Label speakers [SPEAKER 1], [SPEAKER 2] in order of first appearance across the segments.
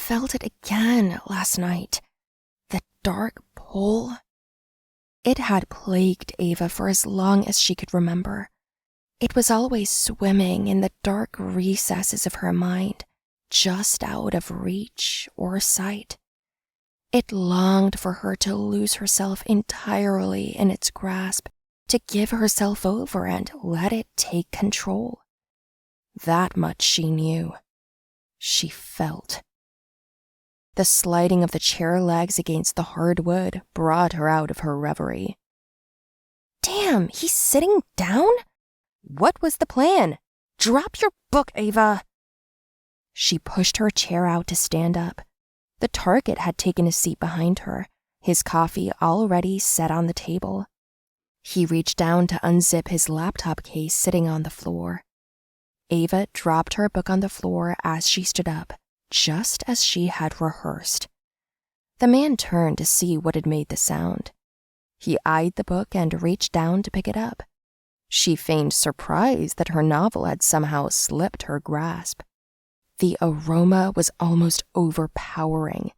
[SPEAKER 1] felt it again last night. The dark pull. It had plagued Ava for as long as she could remember. It was always swimming in the dark recesses of her mind, just out of reach or sight. It longed for her to lose herself entirely in its grasp, to give herself over and let it take control. That much she knew. She felt. The sliding of the chair legs against the hard wood brought her out of her reverie. Damn, he's sitting down? What was the plan? Drop your book, Ava! She pushed her chair out to stand up. The target had taken a seat behind her, his coffee already set on the table. He reached down to unzip his laptop case sitting on the floor. Ava dropped her book on the floor as she stood up, just as she had rehearsed. The man turned to see what had made the sound. He eyed the book and reached down to pick it up. She feigned surprise that her novel had somehow slipped her grasp. The aroma was almost overpowering.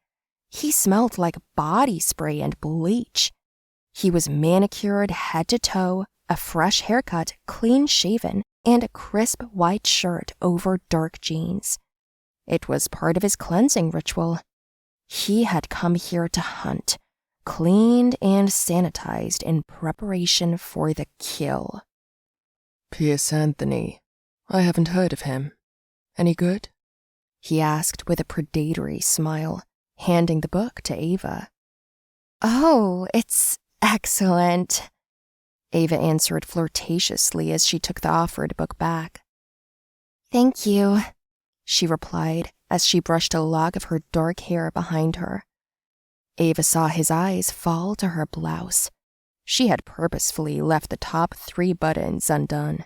[SPEAKER 1] He smelled like body spray and bleach. He was manicured head to toe, a fresh haircut, clean shaven, and a crisp white shirt over dark jeans. It was part of his cleansing ritual. He had come here to hunt, cleaned and sanitized in preparation for the kill.
[SPEAKER 2] Pierce Anthony. I haven't heard of him. Any good?
[SPEAKER 1] He asked with a predatory smile, handing the book to Ava. Oh, it's excellent, Ava answered flirtatiously as she took the offered book back. Thank you, she replied as she brushed a lock of her dark hair behind her. Ava saw his eyes fall to her blouse. She had purposefully left the top 3 buttons undone.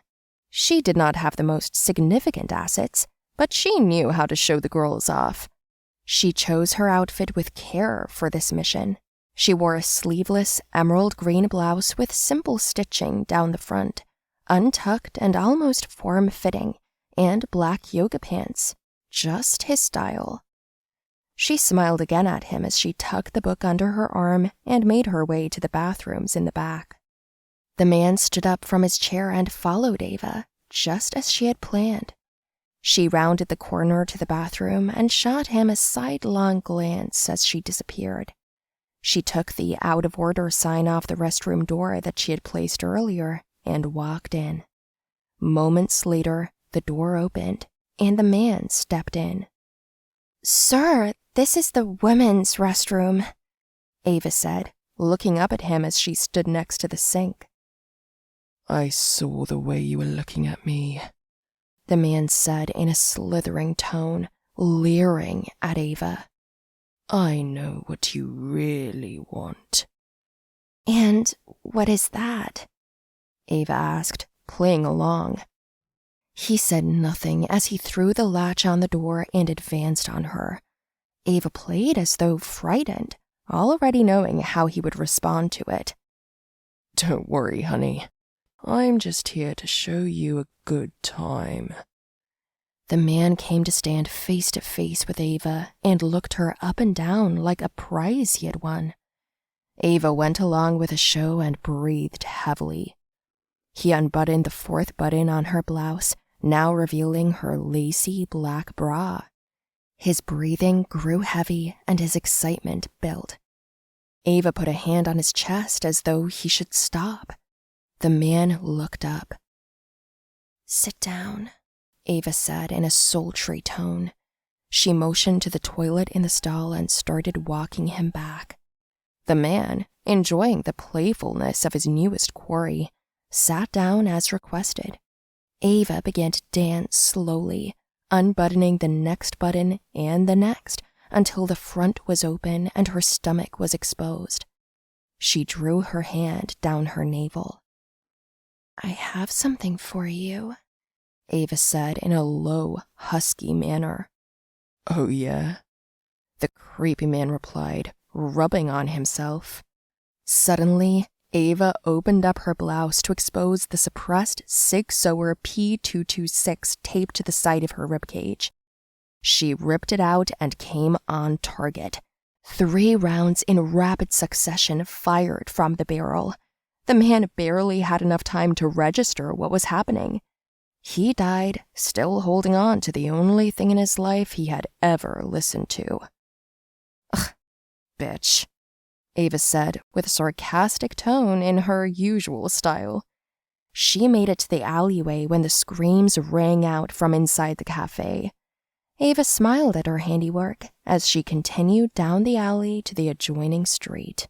[SPEAKER 1] She did not have the most significant assets, but she knew how to show the girls off. She chose her outfit with care for this mission. She wore a sleeveless emerald green blouse with simple stitching down the front, untucked and almost form-fitting, and black yoga pants, just his style. She smiled again at him as she tucked the book under her arm and made her way to the bathrooms in the back. The man stood up from his chair and followed Ava, just as she had planned. She rounded the corner to the bathroom and shot him a sidelong glance as she disappeared. She took the out-of-order sign off the restroom door that she had placed earlier and walked in. Moments later, the door opened, and the man stepped in. Sir, this is the women's restroom, Ava said, looking up at him as she stood next to the sink.
[SPEAKER 2] I saw the way you were looking at me,
[SPEAKER 1] the man said in a slithering tone, leering at Ava.
[SPEAKER 2] I know what you really want.
[SPEAKER 1] And what is that? Ava asked, playing along. He said nothing as he threw the latch on the door and advanced on her. Ava played as though frightened, already knowing how he would respond to it.
[SPEAKER 2] Don't worry, honey. I'm just here to show you a good time.
[SPEAKER 1] The man came to stand face to face with Ava and looked her up and down like a prize he had won. Ava went along with the show and breathed heavily. He unbuttoned the 4th button on her blouse, now revealing her lacy black bra. His breathing grew heavy and his excitement built. Ava put a hand on his chest as though he should stop. The man looked up. Sit down, Ava said in a sultry tone. She motioned to the toilet in the stall and started walking him back. The man, enjoying the playfulness of his newest quarry, sat down as requested. Ava began to dance slowly, unbuttoning the next button and the next until the front was open and her stomach was exposed. She drew her hand down her navel. I have something for you, Ava said in a low, husky manner.
[SPEAKER 2] Oh, yeah?
[SPEAKER 1] The creepy man replied, rubbing on himself. Suddenly, Ava opened up her blouse to expose the suppressed Sig Sauer P226 taped to the side of her ribcage. She ripped it out and came on target. 3 rounds in rapid succession fired from the barrel. The man barely had enough time to register what was happening. He died, still holding on to the only thing in his life he had ever listened to. Ugh, bitch, Ava said with a sarcastic tone in her usual style. She made it to the alleyway when the screams rang out from inside the cafe. Ava smiled at her handiwork as she continued down the alley to the adjoining street.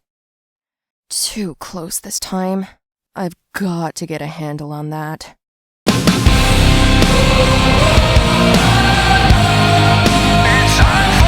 [SPEAKER 1] Too close this time. I've got to get a handle on that.
[SPEAKER 3] It's time